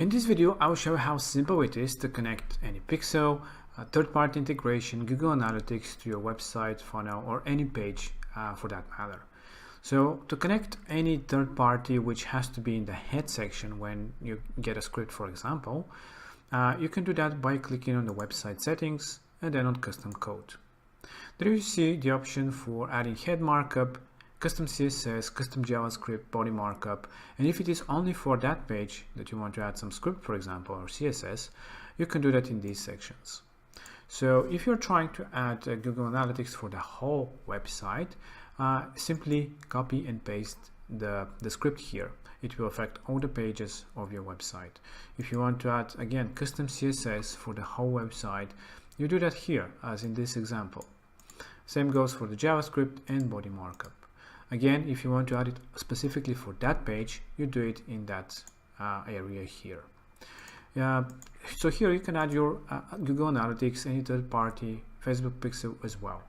In this video, I will show you how simple it is to connect any pixel, third-party integration, Google Analytics to your website, funnel, or any page for that matter. So to connect any third party, which has to be in the head section when you get a script, for example, you can do that by clicking on the website settings and then on custom code. There you see the option for adding head markup, custom CSS, custom JavaScript, body markup, and if it is only for that page that you want to add some script, for example, or CSS, you can do that in these sections. So if you're trying to add Google Analytics for the whole website, simply copy and paste the script here. It will affect all the pages of your website. If you want to add, again, custom CSS for the whole website, you do that here, as in this example. Same goes for the JavaScript and body markup. Again, if you want to add it specifically for that page, you do it in that area here. So here you can add your Google Analytics, any third party, Facebook pixel as well.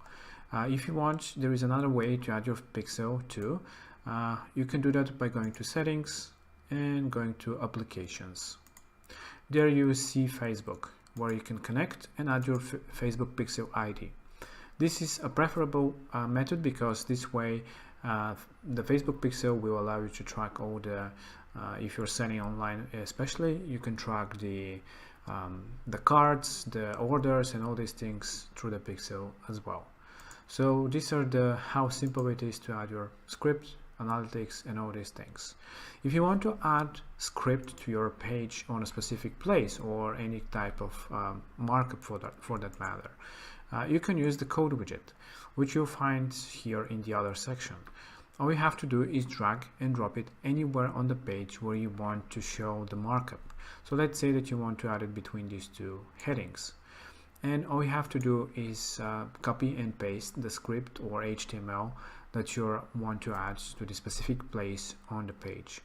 If you want, there is another way to add your pixel too. You can do that by going to settings and going to applications. There you see Facebook, where you can connect and add your Facebook pixel ID. This is a preferable method because this way the Facebook pixel will allow you to track all the if you're selling online, especially, you can track the cards, the orders, and all these things through the pixel as well. So these are how simple it is to add your script, analytics, and all these things. If you want to add script to your page on a specific place or any type of markup for that matter, you can use the code widget, which you'll find here in the other section. All you have to do is drag and drop it anywhere on the page where you want to show the markup. So let's say that you want to add it between these two headings. And all you have to do is copy and paste the script or HTML that you want to add to the specific place on the page.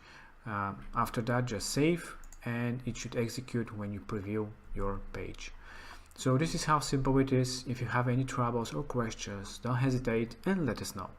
After that, just save, and it should execute when you preview your page. So this is how simple it is. If you have any troubles or questions, don't hesitate and let us know.